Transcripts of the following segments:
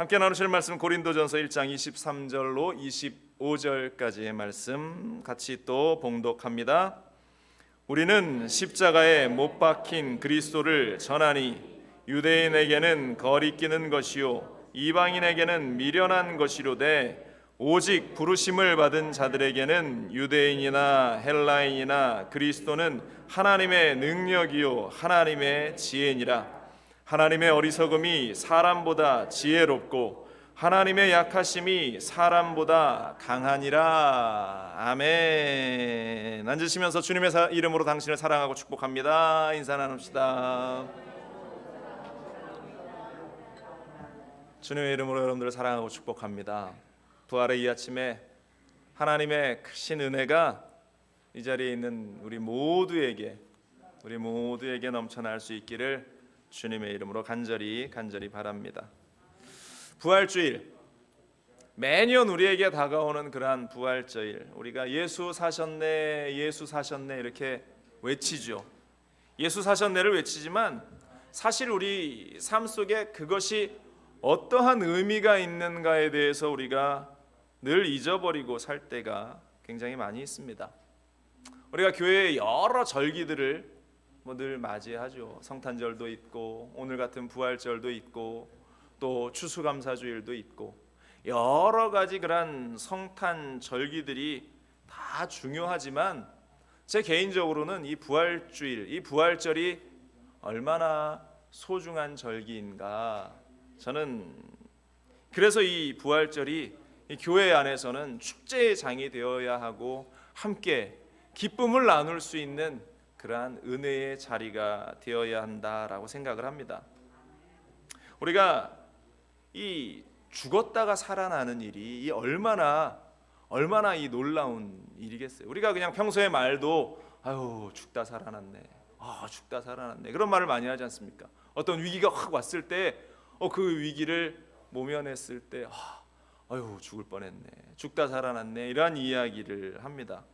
함께 나누실 말씀 고린도전서 1장 23절로 25절까지의 말씀 같이 또 봉독합니다. 우리는 십자가에 못 박힌 그리스도를 전하니 유대인에게는 거리끼는 것이요 이방인에게는 미련한 것이로되 오직 부르심을 받은 자들에게는 유대인이나 헬라인이나 그리스도는 하나님의 능력이요 하나님의 지혜니라. 하나님의 어리석음이 사람보다 지혜롭고 하나님의 약하심이 사람보다 강하니라. 아멘. 앉으시면서 주님의 이름으로 당신을 사랑하고 축복합니다. 인사 나눕시다. 주님의 이름으로 여러분들을 사랑하고 축복합니다. 부활의 이 아침에 하나님의 크신 은혜가 이 자리에 있는 우리 모두에게 넘쳐날 수 있기를 주님의 이름으로 간절히 바랍니다. 부활주일, 매년 우리에게 다가오는 그러한 부활주일, 우리가 예수 사셨네 이렇게 외치죠. 예수 사셨네를 외치지만 사실 우리 삶 속에 그것이 어떠한 의미가 있는가에 대해서 우리가 늘 잊어버리고 살 때가 굉장히 많이 있습니다. 우리가 교회의 여러 절기들을 늘 맞이하죠. 성탄절도 있고 오늘 같은 부활절도 있고 또 추수감사주일도 있고 여러 가지 그런 성탄 절기들이 다 중요하지만 제 개인적으로는 이 부활주일, 이 부활절이 얼마나 소중한 절기인가. 저는 그래서 이 부활절이 이 교회 안에서는 축제의 장이 되어야 하고 함께 기쁨을 나눌 수 있는 그러한 은혜의 자리가 되어야 한다라고 생각을 합니다. 우리가 이 죽었다가 살아나는 일이 이 얼마나 이 놀라운 일이겠어요. 우리가 그냥 평소에 말도 아유 죽다 살아났네, 죽다 살아났네 그런 말을 많이 하지 않습니까? 어떤 위기가 확 왔을 때 그 위기를 모면했을 때 아유 죽을 뻔했네, 죽다 살아났네 이러한 이야기를 합니다.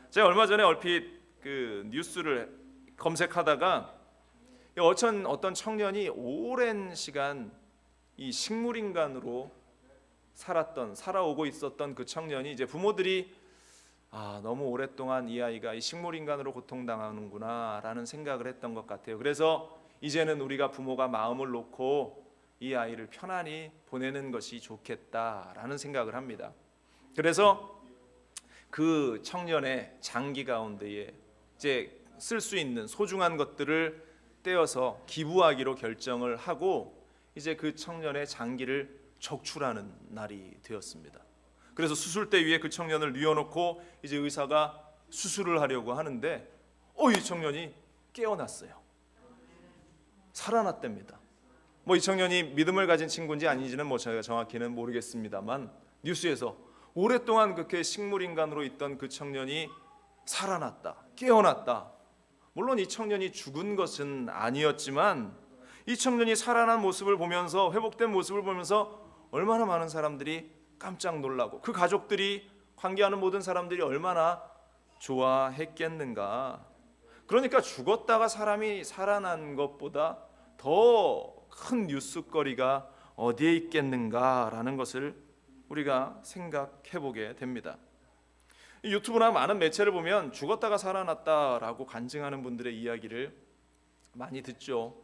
제가 얼마 전에 얼핏 그 뉴스를 검색하다가 어떤 청년이 오랜 시간 이 식물인간으로 살아오고 있었던 그 청년이 이제 부모들이 너무 오랫동안 이 아이가 이 식물인간으로 고통당하는구나 라는 생각을 했던 것 같아요. 그래서 이제는 우리가 부모가 마음을 놓고 이 아이를 편안히 보내는 것이 좋겠다라는 생각을 합니다. 그래서 그 청년의 장기 가운데에 이제 쓸 수 있는 소중한 것들을 떼어서 기부하기로 결정을 하고 이제 그 청년의 장기를 적출하는 날이 되었습니다. 그래서 수술대 위에 그 청년을 뉘어놓고 이제 의사가 수술을 하려고 하는데 이 청년이 깨어났어요. 살아났답니다. 이 청년이 믿음을 가진 친구인지 아닌지는 제가 정확히는 모르겠습니다만 뉴스에서 오랫동안 그렇게 식물인간으로 있던 그 청년이 살아났다, 깨어났다. 물론 이 청년이 죽은 것은 아니었지만 이 청년이 살아난 모습을 보면서, 회복된 모습을 보면서 얼마나 많은 사람들이 깜짝 놀라고 그 가족들이, 관계하는 모든 사람들이 얼마나 좋아했겠는가. 그러니까 죽었다가 사람이 살아난 것보다 더 큰 뉴스거리가 어디에 있겠는가라는 것을 우리가 생각해 보게 됩니다. 유튜브나 많은 매체를 보면 죽었다가 살아났다라고 간증하는 분들의 이야기를 많이 듣죠.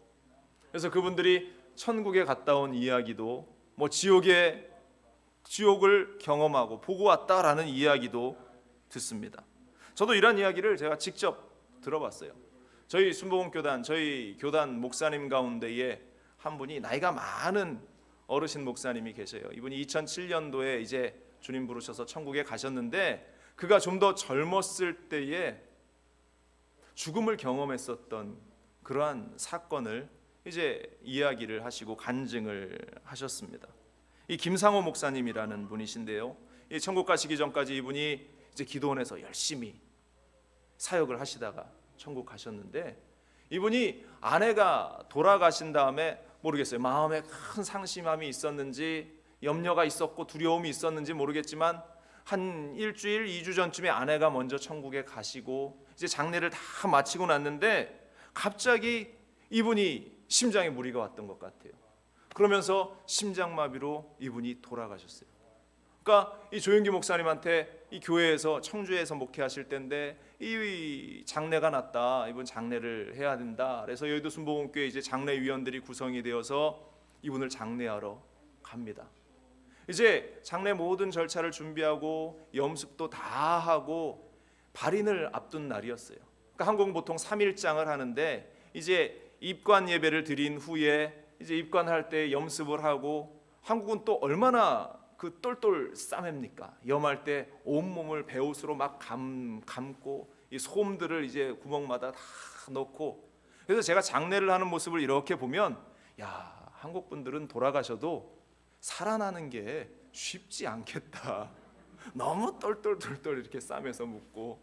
그래서 그분들이 천국에 갔다 온 이야기도 지옥을 경험하고 보고 왔다라는 이야기도 듣습니다. 저도 이런 이야기를 제가 직접 들어봤어요. 저희 순복음교단, 저희 교단 목사님 가운데에 한 분이 나이가 많은 어르신 목사님이 계셔요. 이분이 2007년도에 이제 주님 부르셔서 천국에 가셨는데 그가 좀 더 젊었을 때에 죽음을 경험했었던 그러한 사건을 이제 이야기를 하시고 간증을 하셨습니다. 이 김상호 목사님이라는 분이신데요. 이 천국 가시기 전까지 이분이 이제 기도원에서 열심히 사역을 하시다가 천국 가셨는데 이분이 아내가 돌아가신 다음에 모르겠어요. 마음에 큰 상심함이 있었는지 염려가 있었고 두려움이 있었는지 모르겠지만 한 일주일, 2주 전쯤에 아내가 먼저 천국에 가시고 이제 장례를 다 마치고 났는데 갑자기 이분이 심장에 무리가 왔던 것 같아요. 그러면서 심장마비로 이분이 돌아가셨어요. 그러니까 이 조영기 목사님한테 이 교회에서 청주에서 목회하실 때인데 이 장례가 났다. 이분 장례를 해야 된다. 그래서 여의도 순복음교회 이제 장례위원들이 구성이 되어서 이분을 장례하러 갑니다. 이제 장례 모든 절차를 준비하고 염습도 다 하고 발인을 앞둔 날이었어요. 그러니까 한국은 보통 3일장을 하는데 이제 입관 예배를 드린 후에 이제 입관할 때 염습을 하고, 한국은 또 얼마나 그 똘똘 싸맵니까? 염할 때 온몸을 베옷으로 막 감고 이 솜들을 이제 구멍마다 다 넣고, 그래서 제가 장례를 하는 모습을 이렇게 보면 야, 한국 분들은 돌아가셔도 살아나는 게 쉽지 않겠다. 너무 똘똘똘똘 이렇게 싸매서 묻고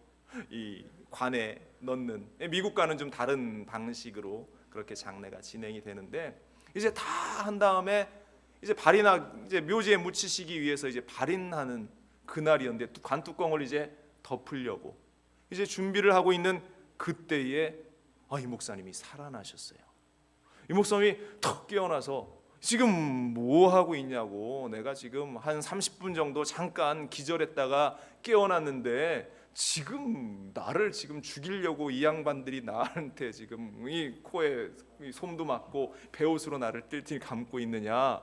이 관에 넣는, 미국과는 좀 다른 방식으로 그렇게 장례가 진행이 되는데, 이제 다 한 다음에 이제 이제 묘지에 묻히시기 위해서 이제 발인하는 그날이었는데 관뚜껑을 이제 덮으려고 이제 준비를 하고 있는 그때에 이 목사님이 살아나셨어요. 이 목사님이 턱 깨어나서 지금 뭐 하고 있냐고, 내가 지금 한 30분 정도 잠깐 기절했다가 깨어났는데 지금 나를 지금 죽이려고 이 양반들이 나한테 지금 이 코에 이 솜도 맞고 베옷으로 나를 뜰뜰 감고 있느냐.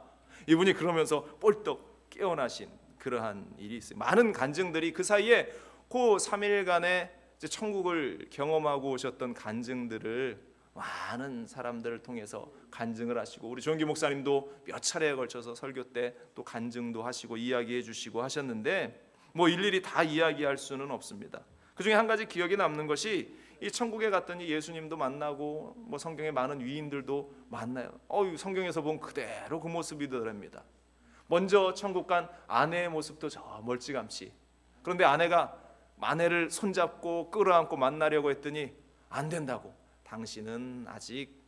이분이 그러면서 뻘떡 깨어나신 그러한 일이 있어요. 많은 간증들이 그 사이에 그 3일간의 천국을 경험하고 오셨던 간증들을 많은 사람들을 통해서 간증을 하시고, 우리 조영기 목사님도 몇 차례에 걸쳐서 설교 때 또 간증도 하시고 이야기해 주시고 하셨는데 뭐 일일이 다 이야기할 수는 없습니다. 그 중에 한 가지 기억에 남는 것이 이 천국에 갔더니 예수님도 만나고 뭐 성경에 많은 위인들도 만나요. 성경에서 본 그대로 그 모습이더랍니다. 먼저 천국 간 아내의 모습도 저 멀찌감치. 그런데 아내를 손잡고 끌어안고 만나려고 했더니 안 된다고. 당신은 아직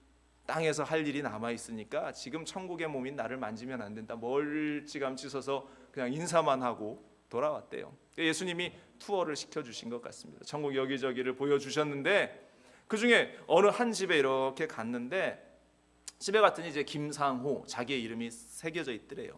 땅에서 할 일이 남아 있으니까 지금 천국의 몸인 나를 만지면 안 된다. 멀찌감치 서서 그냥 인사만 하고 돌아왔대요. 예수님이 투어를 시켜주신 것 같습니다. 천국 여기저기를 보여주셨는데 그 중에 어느 한 집에 이렇게 갔는데, 집에 갔더니 이제 김상호 자기의 이름이 새겨져 있더래요.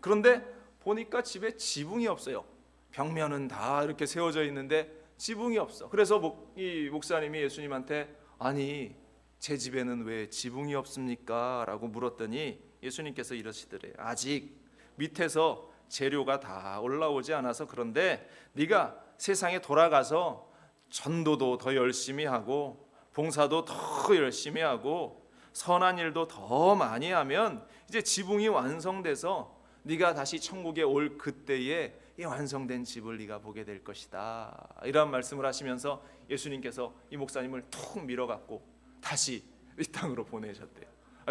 그런데 보니까 집에 지붕이 없어요. 벽면은 다 이렇게 세워져 있는데 지붕이 없어. 그래서 이 목사님이 예수님한테 아니 제 집에는 왜 지붕이 없습니까? 라고 물었더니 예수님께서 이러시더래요. 아직 밑에서 재료가 다 올라오지 않아서 그런데 네가 세상에 돌아가서 전도도 더 열심히 하고 봉사도 더 열심히 하고 선한 일도 더 많이 하면 이제 지붕이 완성돼서 네가 다시 천국에 올 그때에 이 완성된 집을 네가 보게 될 것이다. 이런 말씀을 하시면서 예수님께서 이 목사님을 툭 밀어갖고 다시 이 땅으로 보내셨대요.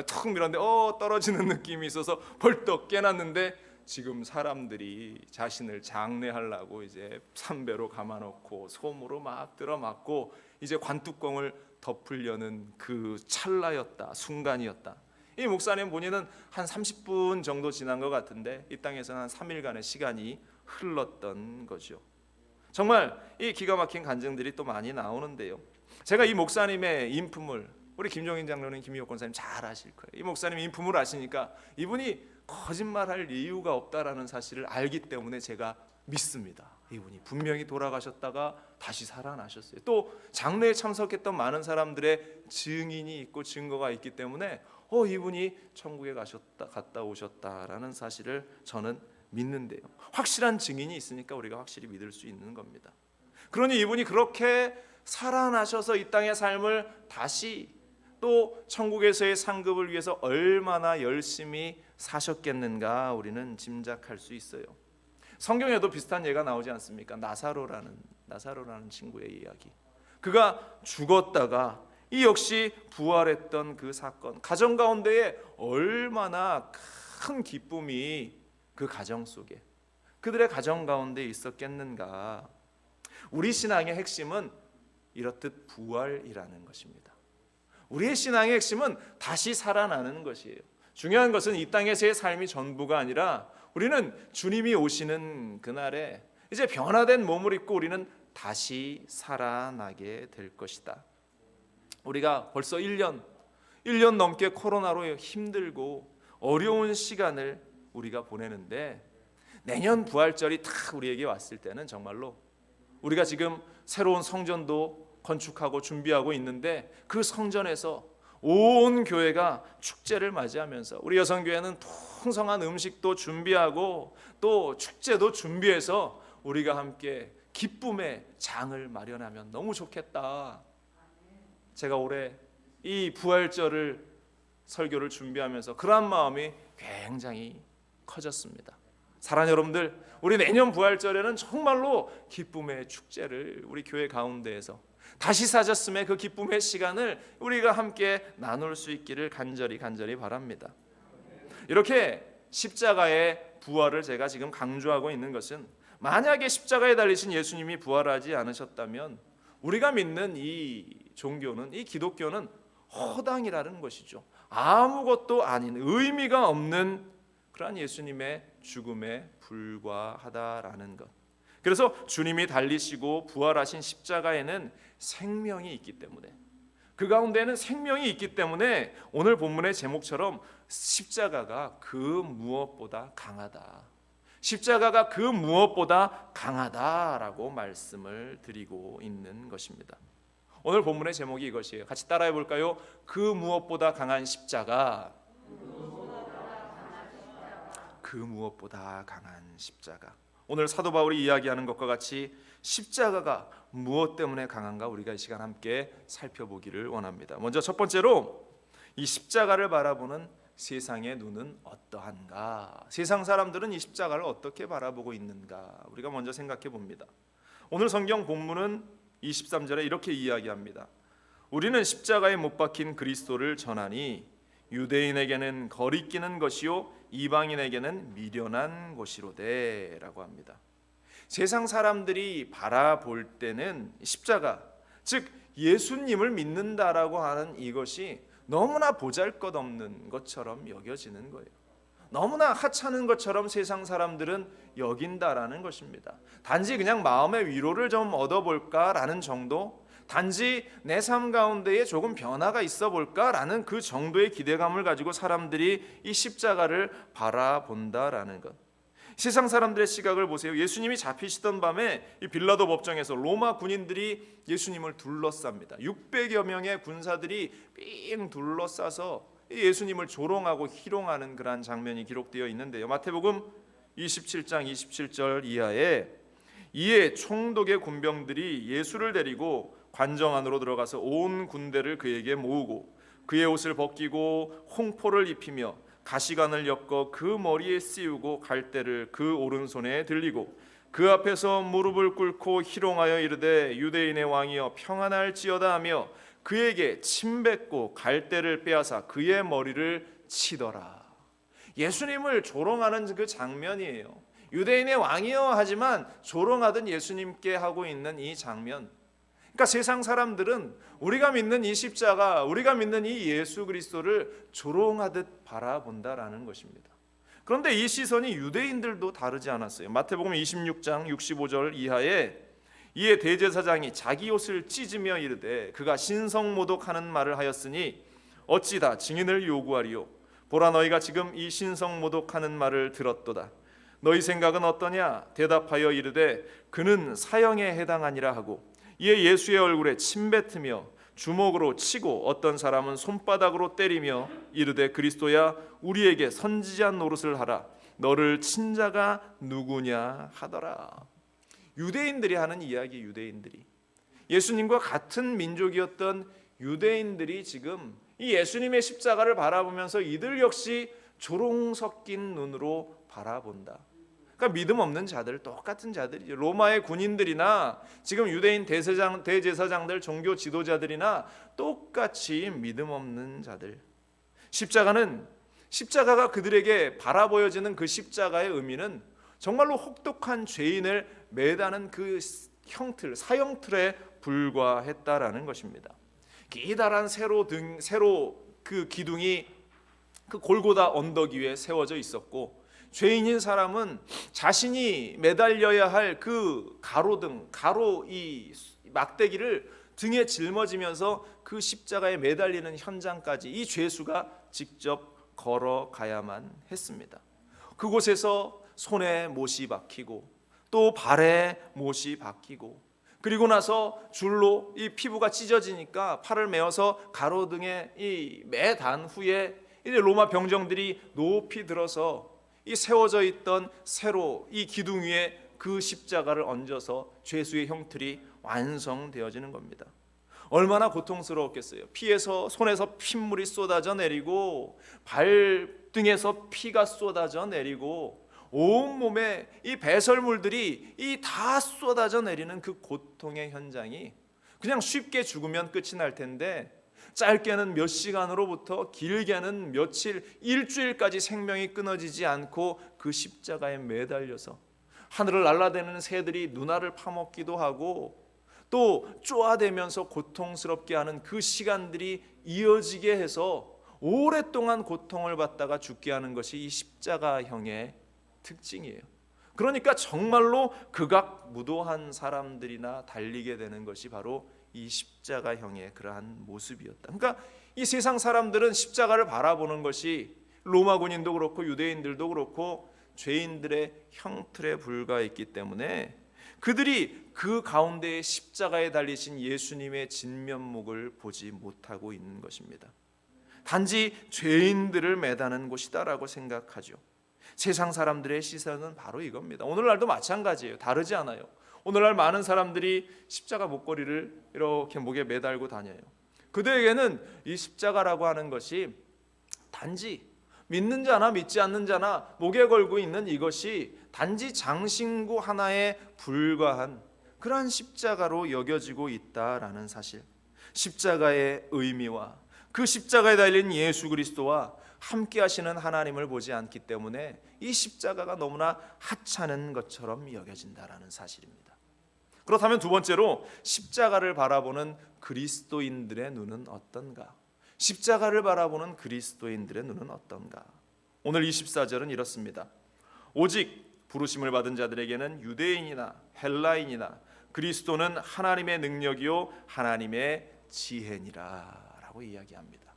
툭 밀었는데 떨어지는 느낌이 있어서 벌떡 깨났는데 지금 사람들이 자신을 장례하려고 이제 삼배로 감아놓고 솜으로 막 들어맞고 이제 관뚜껑을 덮으려는 그 찰나였다, 순간이었다. 이 목사님 본인은 한 30분 정도 지난 것 같은데 이 땅에서는 한 3일간의 시간이 흘렀던 거죠. 정말 이 기가 막힌 간증들이 또 많이 나오는데요. 제가 이 목사님의 인품을 우리 김종인 장로님, 김희옥 권사님 잘 아실 거예요. 이 목사님 인품을 아시니까 이분이 거짓말할 이유가 없다라는 사실을 알기 때문에 제가 믿습니다. 이분이 분명히 돌아가셨다가 다시 살아나셨어요. 또 장례에 참석했던 많은 사람들의 증인이 있고 증거가 있기 때문에 이분이 천국에 갔다 오셨다라는 사실을 저는 믿는데요. 확실한 증인이 있으니까 우리가 확실히 믿을 수 있는 겁니다. 그러니 이분이 그렇게 살아나셔서 이 땅의 삶을 다시 또 천국에서의 상급을 위해서 얼마나 열심히 사셨겠는가 우리는 짐작할 수 있어요. 성경에도 비슷한 예가 나오지 않습니까? 나사로라는 친구의 이야기. 그가 죽었다가 이 역시 부활했던 그 사건, 가정 가운데에 얼마나 큰 기쁨이 그 가정 속에, 그들의 가정 가운데 있었겠는가. 우리 신앙의 핵심은 이렇듯 부활이라는 것입니다. 우리의 신앙의 핵심은 다시 살아나는 것이에요. 중요한 것은 이 땅에서의 삶이 전부가 아니라 우리는 주님이 오시는 그날에 이제 변화된 몸을 입고 우리는 다시 살아나게 될 것이다. 우리가 벌써 1년 넘게 코로나로 힘들고 어려운 시간을 우리가 보내는데, 내년 부활절이 딱 우리에게 왔을 때는 정말로 우리가 지금 새로운 성전도 건축하고 준비하고 있는데, 그 성전에서 온 교회가 축제를 맞이하면서, 우리 여성교회는 풍성한 음식도 준비하고 또 축제도 준비해서 우리가 함께 기쁨의 장을 마련하면 너무 좋겠다. 제가 올해 이 부활절을 설교를 준비하면서 그러한 마음이 굉장히 커졌습니다. 사랑하는 여러분들, 우리 내년 부활절에는 정말로 기쁨의 축제를 우리 교회 가운데에서 다시 사셨음의 그 기쁨의 시간을 우리가 함께 나눌 수 있기를 간절히 바랍니다. 이렇게 십자가의 부활을 제가 지금 강조하고 있는 것은, 만약에 십자가에 달리신 예수님이 부활하지 않으셨다면 우리가 믿는 이 종교는, 이 기독교는 허당이라는 것이죠. 아무것도 아닌, 의미가 없는 그러한 예수님의 죽음에 불과하다라는 것. 그래서 주님이 달리시고 부활하신 십자가에는 생명이 있기 때문에, 그 가운데는 생명이 있기 때문에 오늘 본문의 제목처럼 십자가가 그 무엇보다 강하다, 십자가가 그 무엇보다 강하다라고 말씀을 드리고 있는 것입니다. 오늘 본문의 제목이 이것이에요. 같이 따라해 볼까요? 그 무엇보다 강한 십자가. 그 무엇보다 강한 십자가. 오늘 사도 바울이 이야기하는 것과 같이 십자가가 무엇 때문에 강한가 우리가 이 시간 함께 살펴보기를 원합니다. 먼저 첫 번째로, 이 십자가를 바라보는 세상의 눈은 어떠한가? 세상 사람들은 이 십자가를 어떻게 바라보고 있는가? 우리가 먼저 생각해 봅니다. 오늘 성경 본문은 23절에 이렇게 이야기합니다. 우리는 십자가에 못 박힌 그리스도를 전하니 유대인에게는 거리끼는 것이요 이방인에게는 미련한 것이로되 라고 합니다. 세상 사람들이 바라볼 때는 십자가, 즉 예수님을 믿는다라고 하는 이것이 너무나 보잘것없는 것처럼 여겨지는 거예요. 너무나 하찮은 것처럼 세상 사람들은 여긴다라는 것입니다. 단지 그냥 마음의 위로를 좀 얻어볼까라는 정도, 단지 내 삶 가운데에 조금 변화가 있어 볼까라는 그 정도의 기대감을 가지고 사람들이 이 십자가를 바라본다라는 것. 세상 사람들의 시각을 보세요. 예수님이 잡히시던 밤에 이 빌라도 법정에서 로마 군인들이 예수님을 둘러쌉니다. 600여 명의 군사들이 삥 둘러싸서 예수님을 조롱하고 희롱하는 그러한 장면이 기록되어 있는데요. 마태복음 27장 27절 이하에, 이에 총독의 군병들이 예수를 데리고 관정 안으로 들어가서 온 군대를 그에게 모으고 그의 옷을 벗기고 홍포를 입히며 가시관을 엮어 그 머리에 씌우고 갈대를 그 오른손에 들리고 그 앞에서 무릎을 꿇고 희롱하여 이르되 유대인의 왕이여 평안할지어다 하며 그에게 침 뱉고 갈대를 빼앗아 그의 머리를 치더라. 예수님을 조롱하는 그 장면이에요. 유대인의 왕이여 하지만 조롱하던 예수님께 하고 있는 이 장면. 그러니까 세상 사람들은 우리가 믿는 이 십자가, 우리가 믿는 이 예수 그리스도를 조롱하듯 바라본다라는 것입니다. 그런데 이 시선이 유대인들도 다르지 않았어요. 마태복음 26장 65절 이하에, 이에 대제사장이 자기 옷을 찢으며 이르되 그가 신성모독하는 말을 하였으니 어찌 다 증인을 요구하리요? 보라, 너희가 지금 이 신성모독하는 말을 들었도다. 너희 생각은 어떠냐? 대답하여 이르되 그는 사형에 해당하니라 하고, 이에 예수의 얼굴에 침 뱉으며 주먹으로 치고 어떤 사람은 손바닥으로 때리며 이르되 그리스도야 우리에게 선지자한 노릇을 하라. 너를 친 자가 누구냐 하더라. 유대인들이 하는 이야기, 유대인들이, 예수님과 같은 민족이었던 유대인들이 지금 이 예수님의 십자가를 바라보면서 이들 역시 조롱 섞인 눈으로 바라본다. 그러니까 믿음 없는 자들, 똑같은 자들이죠. 로마의 군인들이나 지금 유대인 대제사장들, 종교 지도자들이나 똑같이 믿음 없는 자들. 십자가가 그들에게 바라보여지는 그 십자가의 의미는 정말로 혹독한 죄인을 매다는 그 형틀, 사형틀에 불과했다라는 것입니다. 기다란 세로 그 기둥이 그 골고다 언덕 위에 세워져 있었고, 죄인인 사람은 자신이 매달려야 할 그 가로 이 막대기를 등에 짊어지면서 그 십자가에 매달리는 현장까지 이 죄수가 직접 걸어가야만 했습니다. 그곳에서 손에 못이 박히고 또 발에 못이 박히고, 그리고 나서 줄로 이 피부가 찢어지니까 팔을 메어서 가로등에 매단 후에 이제 로마 병정들이 높이 들어서 이 세워져 있던 세로 이 기둥 위에 그 십자가를 얹어서 죄수의 형틀이 완성되어지는 겁니다. 얼마나 고통스러웠겠어요. 피에서 손에서 핏물이 쏟아져 내리고 발등에서 피가 쏟아져 내리고 온몸에 이 배설물들이 다 쏟아져 내리는 그 고통의 현장이 그냥 쉽게 죽으면 끝이 날 텐데 짧게는 몇 시간으로부터 길게는 며칠, 일주일까지 생명이 끊어지지 않고 그 십자가에 매달려서 하늘을 날아다니는 새들이 눈알을 파먹기도 하고 또 쪼아대면서 고통스럽게 하는 그 시간들이 이어지게 해서 오랫동안 고통을 받다가 죽게 하는 것이 이 십자가형의 특징이에요. 그러니까 정말로 극악무도한 사람들이나 달리게 되는 것이 바로 이 십자가형의 그러한 모습이었다. 그러니까 이 세상 사람들은 십자가를 바라보는 것이 로마 군인도 그렇고 유대인들도 그렇고 죄인들의 형틀에 불과했기 때문에 그들이 그 가운데에 십자가에 달리신 예수님의 진면목을 보지 못하고 있는 것입니다. 단지 죄인들을 매다는 곳이다라고 생각하죠. 세상 사람들의 시선은 바로 이겁니다. 오늘날도 마찬가지예요. 다르지 않아요. 오늘날 많은 사람들이 십자가 목걸이를 이렇게 목에 매달고 다녀요. 그들에게는 이 십자가라고 하는 것이 단지 믿는 자나 믿지 않는 자나 목에 걸고 있는 이것이 단지 장신구 하나에 불과한 그러한 십자가로 여겨지고 있다라는 사실, 십자가의 의미와 그 십자가에 달린 예수 그리스도와 함께 하시는 하나님을 보지 않기 때문에 이 십자가가 너무나 하찮은 것처럼 여겨진다라는 사실입니다. 그렇다면 두 번째로 십자가를 바라보는 그리스도인들의 눈은 어떤가? 십자가를 바라보는 그리스도인들의 눈은 어떤가? 오늘 24절은 이렇습니다. 오직 부르심을 받은 자들에게는 유대인이나 헬라인이나 그리스도는 하나님의 능력이요 하나님의 지혜니라 라고 이야기합니다.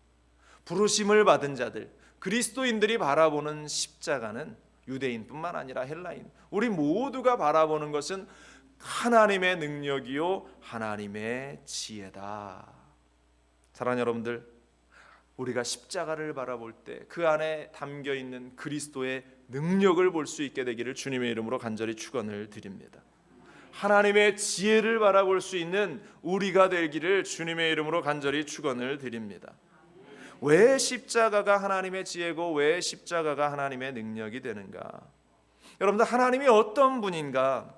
부르심을 받은 자들, 그리스도인들이 바라보는 십자가는 유대인뿐만 아니라 헬라인, 우리 모두가 바라보는 것은 하나님의 능력이요 하나님의 지혜다. 사랑하는 여러분들, 우리가 십자가를 바라볼 때 그 안에 담겨 있는 그리스도의 능력을 볼 수 있게 되기를 주님의 이름으로 간절히 축원을 드립니다. 하나님의 지혜를 바라볼 수 있는 우리가 되기를 주님의 이름으로 간절히 축원을 드립니다. 왜 십자가가 하나님의 지혜고 왜 십자가가 하나님의 능력이 되는가? 여러분들, 하나님이 어떤 분인가?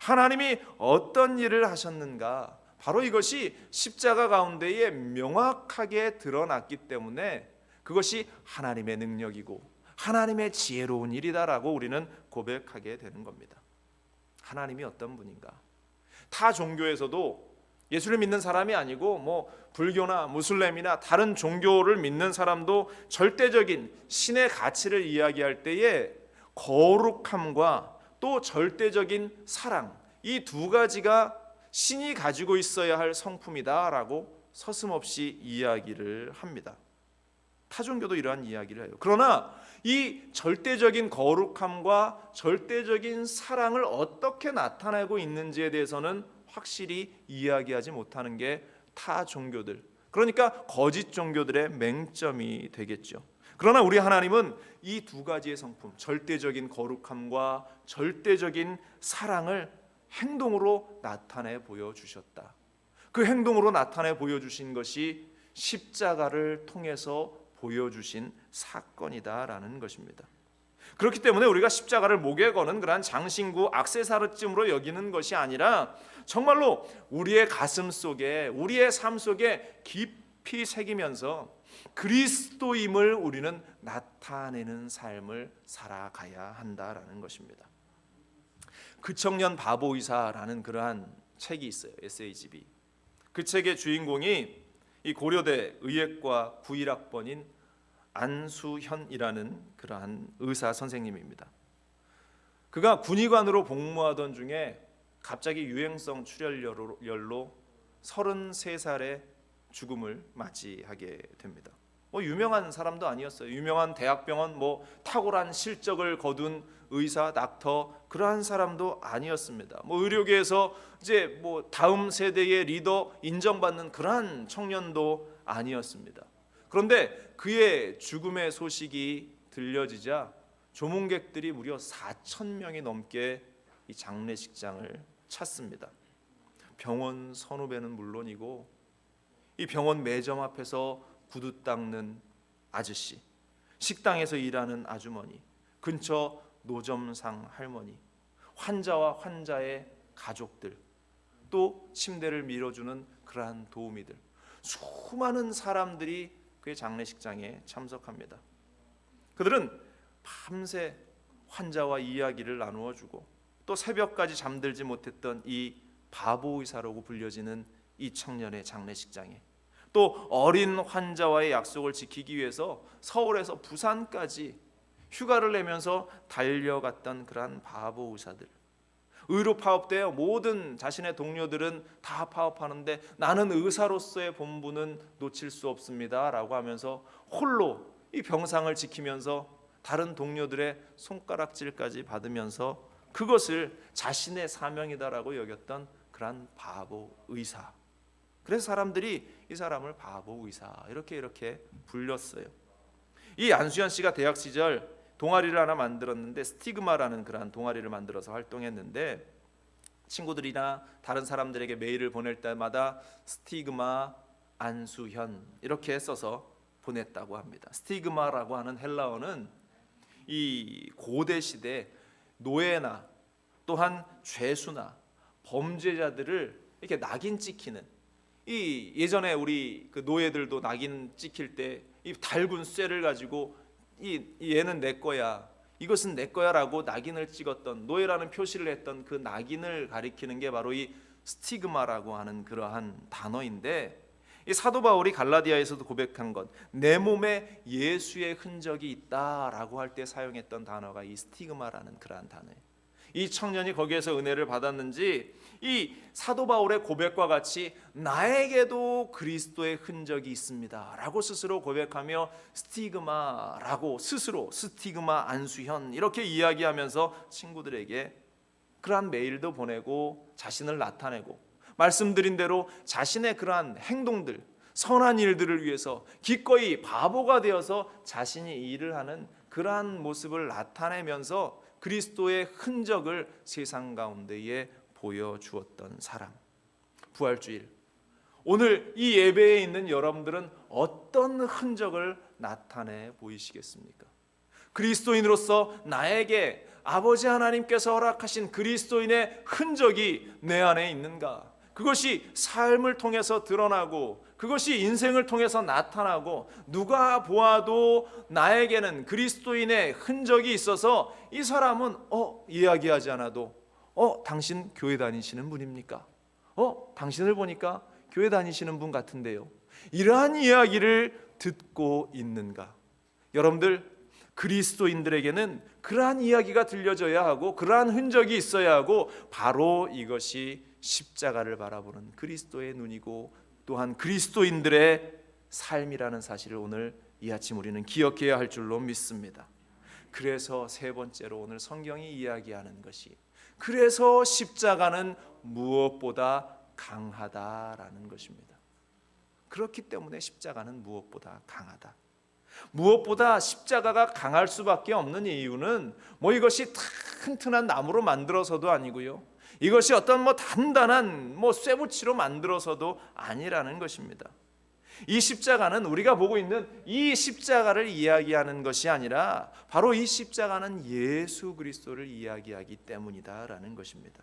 하나님이 어떤 일을 하셨는가? 바로 이것이 십자가 가운데에 명확하게 드러났기 때문에 그것이 하나님의 능력이고 하나님의 지혜로운 일이다라고 우리는 고백하게 되는 겁니다. 하나님이 어떤 분인가? 타 종교에서도 예수를 믿는 사람이 아니고 불교나 무슬림이나 다른 종교를 믿는 사람도 절대적인 신의 가치를 이야기할 때에 거룩함과 또 절대적인 사랑, 이 두 가지가 신이 가지고 있어야 할 성품이다라고 서슴없이 이야기를 합니다. 타종교도 이러한 이야기를 해요. 그러나 이 절대적인 거룩함과 절대적인 사랑을 어떻게 나타내고 있는지에 대해서는 확실히 이야기하지 못하는 게 타종교들, 그러니까 거짓 종교들의 맹점이 되겠죠. 그러나 우리 하나님은 이 두 가지의 성품, 절대적인 거룩함과 절대적인 사랑을 행동으로 나타내 보여주셨다. 그 행동으로 나타내 보여주신 것이 십자가를 통해서 보여주신 사건이다라는 것입니다. 그렇기 때문에 우리가 십자가를 목에 거는 그러한 장신구 액세서리쯤으로 여기는 것이 아니라 정말로 우리의 가슴 속에, 우리의 삶 속에 깊이 새기면서 그리스도임을 우리는 나타내는 삶을 살아가야 한다라는 것입니다. 그 청년 바보이사라는 그러한 책이 있어요. 에세이집이. 그 책의 주인공이 이 고려대 의예과 91학번인 안수현이라는 그러한 의사 선생님입니다. 그가 군의관으로 복무하던 중에 갑자기 유행성 출혈열로 33살의 죽음을 맞이하게 됩니다. 뭐 유명한 사람도 아니었어요. 유명한 대학병원 뭐 탁월한 실적을 거둔 의사, 닥터 그러한 사람도 아니었습니다. 뭐 의료계에서 이제 뭐 다음 세대의 리더 인정받는 그러한 청년도 아니었습니다. 그런데 그의 죽음의 소식이 들려지자 조문객들이 무려 4,000명이 넘게 이 장례식장을 찾습니다. 병원 선후배는 물론이고 이 병원 매점 앞에서 구두 닦는 아저씨, 식당에서 일하는 아주머니, 근처 노점상 할머니, 환자와 환자의 가족들, 또 침대를 밀어주는 그러한 도우미들, 수많은 사람들이 그의 장례식장에 참석합니다. 그들은 밤새 환자와 이야기를 나누어 주고 또 새벽까지 잠들지 못했던 이 바보 의사라고 불려지는 이 청년의 장례식장에 또 어린 환자와의 약속을 지키기 위해서 서울에서 부산까지 휴가를 내면서 달려갔던 그러한 바보 의사들, 의료 파업되어 모든 자신의 동료들은 다 파업하는데 나는 의사로서의 본분은 놓칠 수 없습니다 라고 하면서 홀로 이 병상을 지키면서 다른 동료들의 손가락질까지 받으면서 그것을 자신의 사명이다라고 여겼던 그러한 바보 의사. 그래서 사람들이 이 사람을 바보 의사 이렇게 불렸어요. 이 안수현 씨가 대학 시절 동아리를 하나 만들었는데 스티그마라는 그러한 동아리를 만들어서 활동했는데 친구들이나 다른 사람들에게 메일을 보낼 때마다 스티그마 안수현 이렇게 써서 보냈다고 합니다. 스티그마라고 하는 헬라어는 이 고대 시대 노예나 또한 죄수나 범죄자들을 이렇게 낙인 찍히는 이 예전에 우리 그 노예들도 낙인 찍힐 때 이 달군 쇠를 가지고 얘는 내 거야, 이것은 내 거야라고 낙인을 찍었던 노예라는 표시를 했던 그 낙인을 가리키는 게 바로 이 스티그마라고 하는 그러한 단어인데 이 사도 바울이 갈라디아에서도 고백한 것, 내 몸에 예수의 흔적이 있다라고 할 때 사용했던 단어가 이 스티그마라는 그러한 단어예요. 이 청년이 거기에서 은혜를 받았는지 이 사도 바울의 고백과 같이 나에게도 그리스도의 흔적이 있습니다 라고 스스로 고백하며 스티그마라고 스스로 스티그마 안수현 이렇게 이야기하면서 친구들에게 그러한 메일도 보내고 자신을 나타내고 말씀드린 대로 자신의 그러한 행동들 선한 일들을 위해서 기꺼이 바보가 되어서 자신이 일을 하는 그러한 모습을 나타내면서 그리스도의 흔적을 세상 가운데에 보여주었던 사람. 부활주일, 오늘 이 예배에 있는 여러분들은 어떤 흔적을 나타내 보이시겠습니까? 그리스도인으로서 나에게 아버지 하나님께서 허락하신 그리스도인의 흔적이 내 안에 있는가? 그것이 삶을 통해서 드러나고 그것이 인생을 통해서 나타나고 누가 보아도 나에게는 그리스도인의 흔적이 있어서 이 사람은 이야기하지 않아도 당신 교회 다니시는 분입니까? 당신을 보니까 교회 다니시는 분 같은데요. 이러한 이야기를 듣고 있는가? 여러분들 그리스도인들에게는 그러한 이야기가 들려져야 하고 그러한 흔적이 있어야 하고 바로 이것이 십자가를 바라보는 그리스도의 눈이고 또한 그리스도인들의 삶이라는 사실을 오늘 이 아침 우리는 기억해야 할 줄로 믿습니다. 그래서 세 번째로 오늘 성경이 이야기하는 것이 그래서 십자가는 무엇보다 강하다라는 것입니다. 그렇기 때문에 십자가는 무엇보다 강하다. 무엇보다 십자가가 강할 수밖에 없는 이유는 이것이 튼튼한 나무로 만들어서도 아니고요. 이것이 어떤 단단한 쇠붙이로 만들어서도 아니라는 것입니다. 이 십자가는 우리가 보고 있는 이 십자가를 이야기하는 것이 아니라 바로 이 십자가는 예수 그리스도를 이야기하기 때문이다라는 것입니다.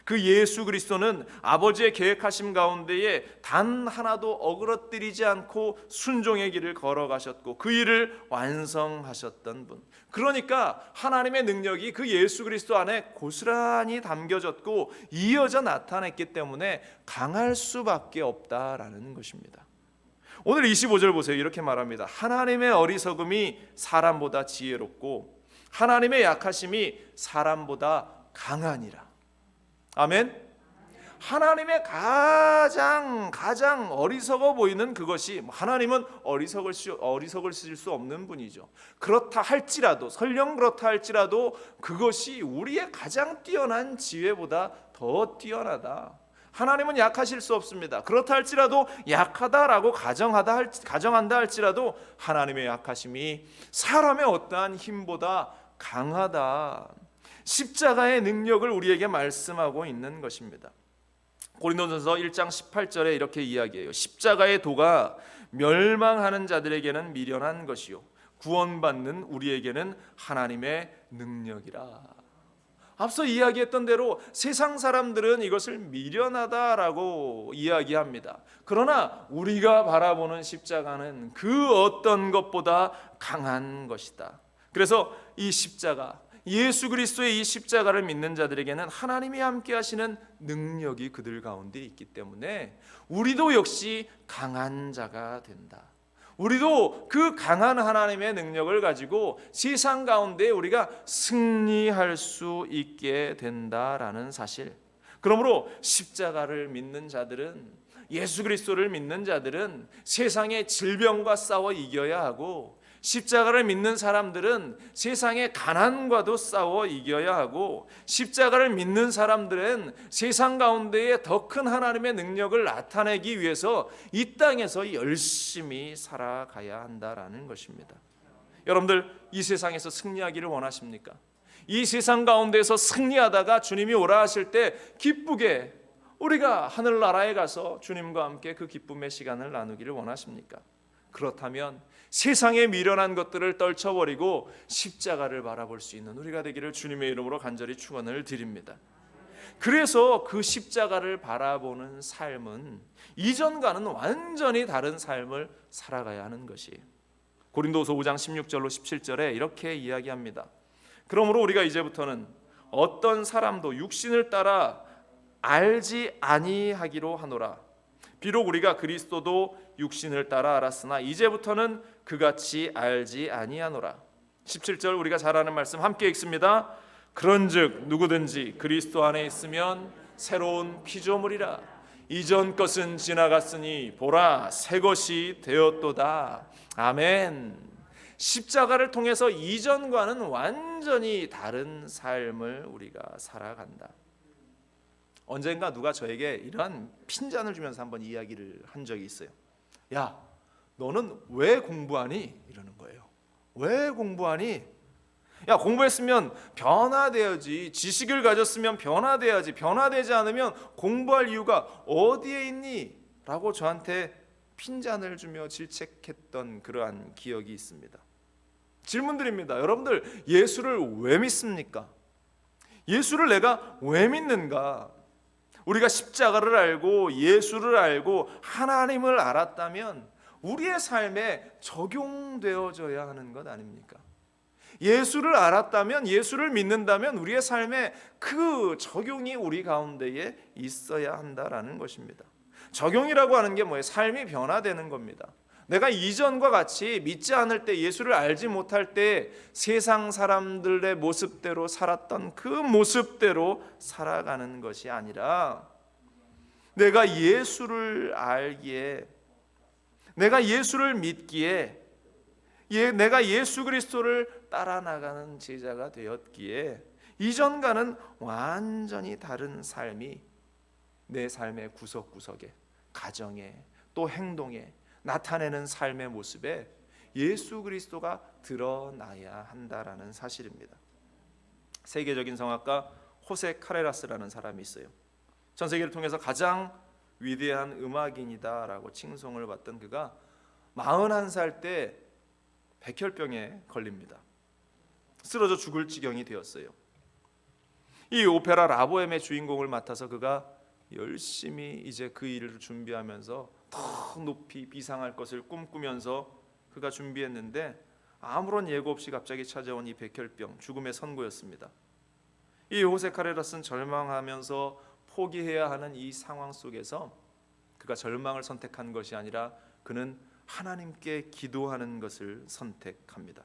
그 예수 그리스도는 아버지의 계획하심 가운데에 단 하나도 어그러뜨리지 않고 순종의 길을 걸어가셨고 그 일을 완성하셨던 분. 그러니까 하나님의 능력이 그 예수 그리스도 안에 고스란히 담겨졌고 이어져 나타냈기 때문에 강할 수밖에 없다라는 것입니다. 오늘 25절 보세요. 이렇게 말합니다. 하나님의 어리석음이 사람보다 지혜롭고 하나님의 약하심이 사람보다 강하니라. 아멘. 하나님의 가장 어리석어 보이는 그것이, 하나님은 어리석으실 수 없는 분이죠. 그렇다 할지라도, 설령 그렇다 할지라도 그것이 우리의 가장 뛰어난 지혜보다 더 뛰어나다. 하나님은 약하실 수 없습니다. 그렇다 할지라도, 약하다라고 가정한다 할지라도 하나님의 약하심이 사람의 어떠한 힘보다 강하다. 십자가의 능력을 우리에게 말씀하고 있는 것입니다. 고린도전서 1장 18절에 이렇게 이야기해요. 십자가의 도가 멸망하는 자들에게는 미련한 것이요 구원받는 우리에게는 하나님의 능력이라. 앞서 이야기했던 대로 세상 사람들은 이것을 미련하다라고 이야기합니다. 그러나 우리가 바라보는 십자가는 그 어떤 것보다 강한 것이다. 그래서 이 십자가, 예수 그리스도의 이 십자가를 믿는 자들에게는 하나님이 함께 하시는 능력이 그들 가운데 있기 때문에 우리도 역시 강한 자가 된다. 우리도 그 강한 하나님의 능력을 가지고 세상 가운데 우리가 승리할 수 있게 된다라는 사실. 그러므로 십자가를 믿는 자들은, 예수 그리스도를 믿는 자들은 세상의 질병과 싸워 이겨야 하고, 십자가를 믿는 사람들은 세상의 가난과도 싸워 이겨야 하고, 십자가를 믿는 사람들은 세상 가운데에 더 큰 하나님의 능력을 나타내기 위해서 이 땅에서 열심히 살아가야 한다라는 것입니다. 여러분들, 이 세상에서 승리하기를 원하십니까? 이 세상 가운데서 승리하다가 주님이 오라 하실 때 기쁘게 우리가 하늘나라에 가서 주님과 함께 그 기쁨의 시간을 나누기를 원하십니까? 그렇다면 세상의 미련한 것들을 떨쳐버리고 십자가를 바라볼 수 있는 우리가 되기를 주님의 이름으로 간절히 축원을 드립니다. 그래서 그 십자가를 바라보는 삶은 이전과는 완전히 다른 삶을 살아가야 하는 것이에요. 고린도서 5장 16절로 17절에 이렇게 이야기합니다. 그러므로 우리가 이제부터는 어떤 사람도 육신을 따라 알지 아니하기로 하노라. 비록 우리가 그리스도도 육신을 따라 알았으나 이제부터는 그같이 알지 아니하노라. 17절 우리가 잘 아는 말씀 함께 읽습니다. 그런즉 누구든지 그리스도 안에 있으면 새로운 피조물이라. 이전 것은 지나갔으니 보라 새 것이 되었도다. 아멘. 십자가를 통해서 이전과는 완전히 다른 삶을 우리가 살아간다. 언젠가 누가 저에게 이러한 핀잔을 주면서 한번 이야기를 한 적이 있어요. 야, 너는 왜 공부하니? 이러는 거예요. 왜 공부하니? 야, 공부했으면 변화되어야지. 지식을 가졌으면 변화돼야지. 변화되지 않으면 공부할 이유가 어디에 있니? 라고 저한테 핀잔을 주며 질책했던 그러한 기억이 있습니다. 질문드립니다. 여러분들, 예수를 왜 믿습니까? 예수를 내가 왜 믿는가? 우리가 십자가를 알고 예수를 알고 하나님을 알았다면 우리의 삶에 적용되어져야 하는 것 아닙니까? 예수를 알았다면, 예수를 믿는다면 우리의 삶에 그 적용이 우리 가운데에 있어야 한다라는 것입니다. 적용이라고 하는 게 뭐예요? 삶이 변화되는 겁니다. 내가 이전과 같이 믿지 않을 때, 예수를 알지 못할 때 세상 사람들의 모습대로 살았던 그 모습대로 살아가는 것이 아니라, 내가 예수를 알기에, 내가 예수를 믿기에, 내가 예수 그리스도를 따라 나가는 제자가 되었기에 이전과는 완전히 다른 삶이 내 삶의 구석구석에, 가정에, 또 행동에 나타내는 삶의 모습에 예수 그리스도가 드러나야 한다라는 사실입니다. 세계적인 성악가 호세 카레라스라는 사람이 있어요. 전 세계를 통해서 가장 위대한 음악인이다라고 칭송을 받던 그가 41살 때 백혈병에 걸립니다. 쓰러져 죽을 지경이 되었어요. 이 오페라 라보엠의 주인공을 맡아서 그가 열심히 이제 그 일을 준비하면서 더 높이 비상할 것을 꿈꾸면서 그가 준비했는데 아무런 예고 없이 갑자기 찾아온 이 백혈병, 죽음의 선고였습니다. 이 호세 카레라스는 절망하면서 포기해야 하는 이 상황 속에서 그가 절망을 선택한 것이 아니라 그는 하나님께 기도하는 것을 선택합니다.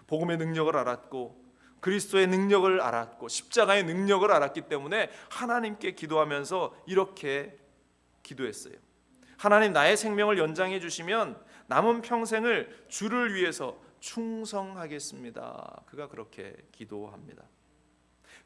복음의 능력을 알았고 그리스도의 능력을 알았고 십자가의 능력을 알았기 때문에 하나님께 기도하면서 이렇게 기도했어요. 하나님, 나의 생명을 연장해 주시면 남은 평생을 주를 위해서 충성하겠습니다. 그가 그렇게 기도합니다.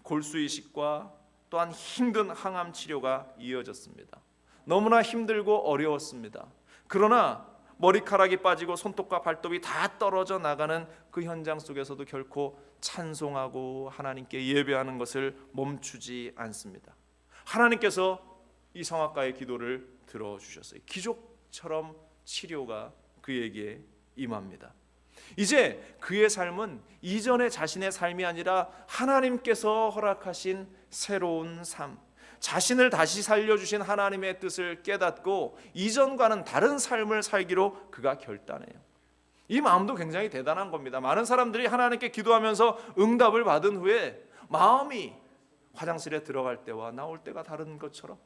골수 이식과 또한 힘든 항암 치료가 이어졌습니다. 너무나 힘들고 어려웠습니다. 그러나 머리카락이 빠지고 손톱과 발톱이 다 떨어져 나가는 그 현장 속에서도 결코 찬송하고 하나님께 예배하는 것을 멈추지 않습니다. 하나님께서 이 성악가의 기도를 들어주셨어요. 기적처럼 치료가 그에게 임합니다. 이제 그의 삶은 이전의 자신의 삶이 아니라 하나님께서 허락하신 새로운 삶, 자신을 다시 살려주신 하나님의 뜻을 깨닫고 이전과는 다른 삶을 살기로 그가 결단해요. 이 마음도 굉장히 대단한 겁니다. 많은 사람들이 하나님께 기도하면서 응답을 받은 후에 마음이 화장실에 들어갈 때와 나올 때가 다른 것처럼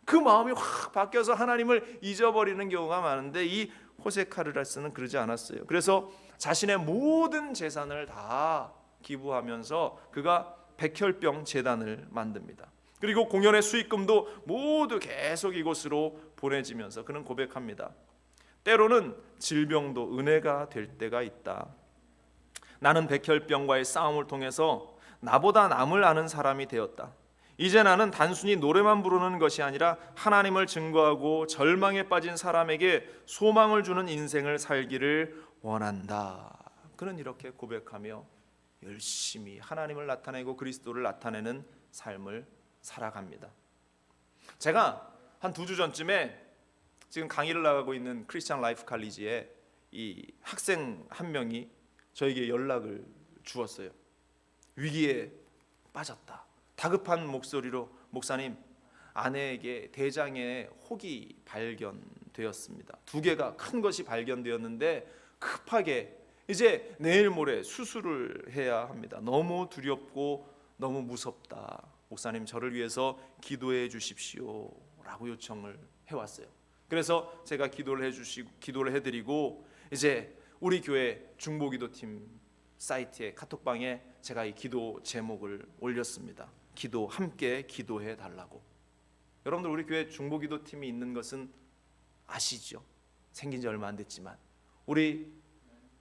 그 마음이 확 바뀌어서 하나님을 잊어버리는 경우가 많은데 이 호세 카르라스는 그러지 않았어요. 그래서 자신의 모든 재산을 다 기부하면서 그가 백혈병 재단을 만듭니다. 그리고 공연의 수익금도 모두 계속 이곳으로 보내지면서 그는 고백합니다. 때로는 질병도 은혜가 될 때가 있다. 나는 백혈병과의 싸움을 통해서 나보다 남을 아는 사람이 되었다. 이제 나는 단순히 노래만 부르는 것이 아니라 하나님을 증거하고 절망에 빠진 사람에게 소망을 주는 인생을 살기를 원한다. 그는 이렇게 고백하며 열심히 하나님을 나타내고 그리스도를 나타내는 삶을 살아갑니다. 제가 한 2주 전쯤에 지금 강의를 나가고 있는 크리스천 라이프 칼리지에 이 학생 한 명이 저에게 연락을 주었어요. 위기에 빠졌다. 다급한 목소리로 목사님, 아내에게 대장에 혹이 발견되었습니다. 2개가 큰 것이 발견되었는데 급하게 이제 내일 모레 수술을 해야 합니다. 너무 두렵고 너무 무섭다. 목사님, 저를 위해서 기도해 주십시오 라고 요청을 해왔어요. 그래서 제가 기도를 해드리고 이제 우리 교회 중보기도팀 사이트에 카톡방에 제가 이 기도 제목을 올렸습니다. 기도, 함께 기도해 달라고. 여러분들, 우리 교회 중보기도팀이 있는 것은 아시죠? 생긴 지 얼마 안 됐지만 우리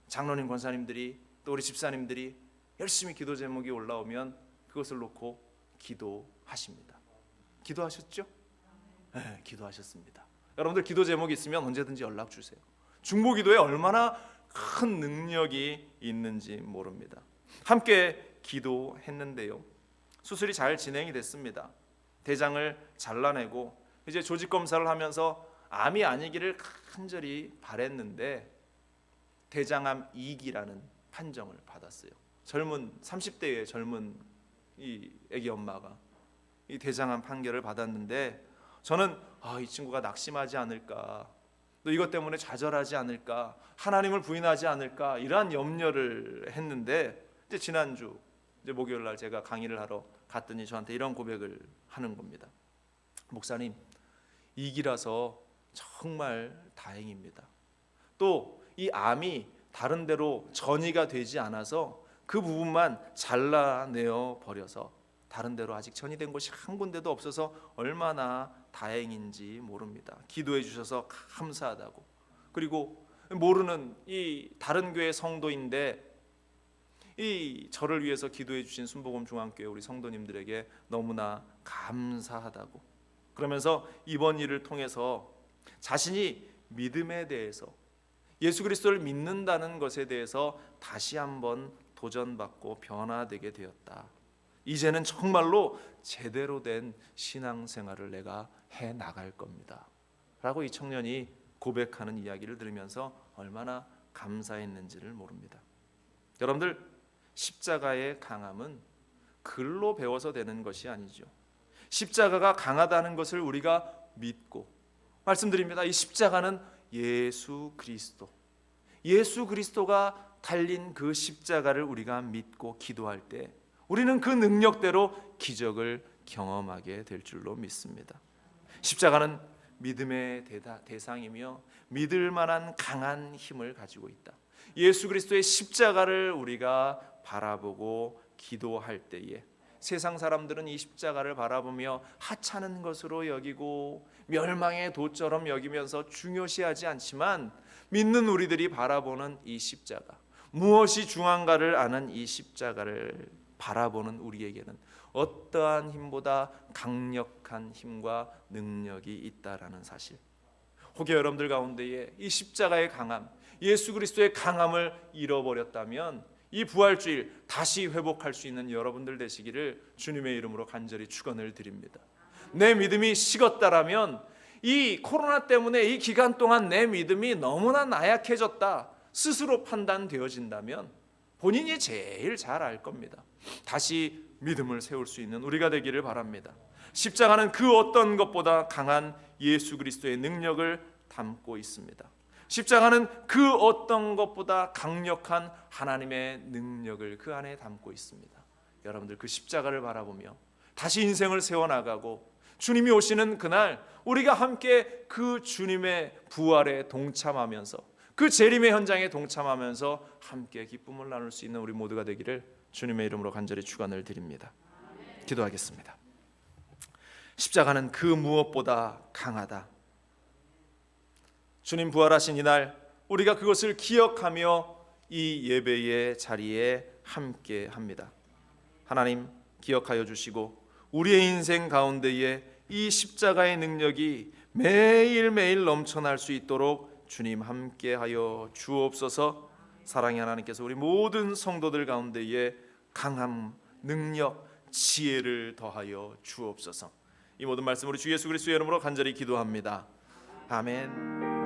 장로님, 권사님들이 또 우리 집사님들이 열심히 기도 제목이 올라오면 그것을 놓고 기도하십니다. 기도하셨죠? 네, 기도하셨습니다. 여러분들 기도 제목이 있으면 언제든지 연락 주세요. 중보기도에 얼마나 큰 능력이 있는지 모릅니다. 함께 기도했는데요, 수술이 잘 진행이 됐습니다. 대장을 잘라내고 이제 조직 검사를 하면서 암이 아니기를 간절히 바랬는데 대장암 2기라는 판정을 받았어요. 젊은 30대의 젊은 이 아기 엄마가 이 대장암 판결을 받았는데 저는 이 친구가 낙심하지 않을까, 또 이것 때문에 좌절하지 않을까, 하나님을 부인하지 않을까, 이러한 염려를 했는데 이제 지난주 이제 목요일 날 제가 강의를 하러 갔더니 저한테 이런 고백을 하는 겁니다. 목사님, 2기라서 정말 다행입니다. 또 이 암이 다른 데로 전이가 되지 않아서 그 부분만 잘라내어 버려서 다른 데로 아직 전이된 곳이 한 군데도 없어서 얼마나 다행인지 모릅니다. 기도해 주셔서 감사하다고. 그리고 모르는 이 다른 교회 성도인데 이 저를 위해서 기도해 주신 순복음 중앙교회 우리 성도님들에게 너무나 감사하다고. 그러면서 이번 일을 통해서 자신이 믿음에 대해서, 예수 그리스도를 믿는다는 것에 대해서 다시 한번 도전받고 변화되게 되었다. 이제는 정말로 제대로 된 신앙생활을 내가 해 나갈 겁니다 라고 이 청년이 고백하는 이야기를 들으면서 얼마나 감사했는지를 모릅니다. 여러분들, 십자가의 강함은 글로 배워서 되는 것이 아니죠. 십자가가 강하다는 것을 우리가 믿고, 말씀드립니다, 이 십자가는 예수 그리스도가 달린 그 십자가를 우리가 믿고 기도할 때 우리는 그 능력대로 기적을 경험하게 될 줄로 믿습니다. 십자가는 믿음의 대상이며 믿을 만한 강한 힘을 가지고 있다. 예수 그리스도의 십자가를 우리가 바라보고 기도할 때에 세상 사람들은 이 십자가를 바라보며 하찮은 것으로 여기고 멸망의 도처럼 여기면서 중요시하지 않지만, 믿는 우리들이 바라보는 이 십자가, 무엇이 중요한가를 아는 이 십자가를 바라보는 우리에게는 어떠한 힘보다 강력한 힘과 능력이 있다라는 사실, 혹여 여러분들 가운데에 이 십자가의 강함, 예수 그리스도의 강함을 잃어버렸다면 이 부활주일 다시 회복할 수 있는 여러분들 되시기를 주님의 이름으로 간절히 축원을 드립니다. 내 믿음이 식었다라면, 이 코로나 때문에 이 기간 동안 내 믿음이 너무나 나약해졌다 스스로 판단되어진다면 본인이 제일 잘 알 겁니다. 다시 믿음을 세울 수 있는 우리가 되기를 바랍니다. 십자가는 그 어떤 것보다 강한 예수 그리스도의 능력을 담고 있습니다. 십자가는 그 어떤 것보다 강력한 하나님의 능력을 그 안에 담고 있습니다. 여러분들 그 십자가를 바라보며 다시 인생을 세워나가고, 주님이 오시는 그날 우리가 함께 그 주님의 부활에 동참하면서, 그 재림의 현장에 동참하면서 함께 기쁨을 나눌 수 있는 우리 모두가 되기를 주님의 이름으로 간절히 축원을 드립니다. 기도하겠습니다. 십자가는 그 무엇보다 강하다. 주님 부활하신 이날 우리가 그것을 기억하며 이 예배의 자리에 함께 합니다. 하나님, 기억하여 주시고 우리의 인생 가운데에 이 십자가의 능력이 매일매일 넘쳐날 수 있도록 주님 함께하여 주옵소서. 사랑의 하나님께서 우리 모든 성도들 가운데에 강함, 능력, 지혜를 더하여 주옵소서. 이 모든 말씀 우리 주 예수 그리스도의 이름으로 간절히 기도합니다. 아멘.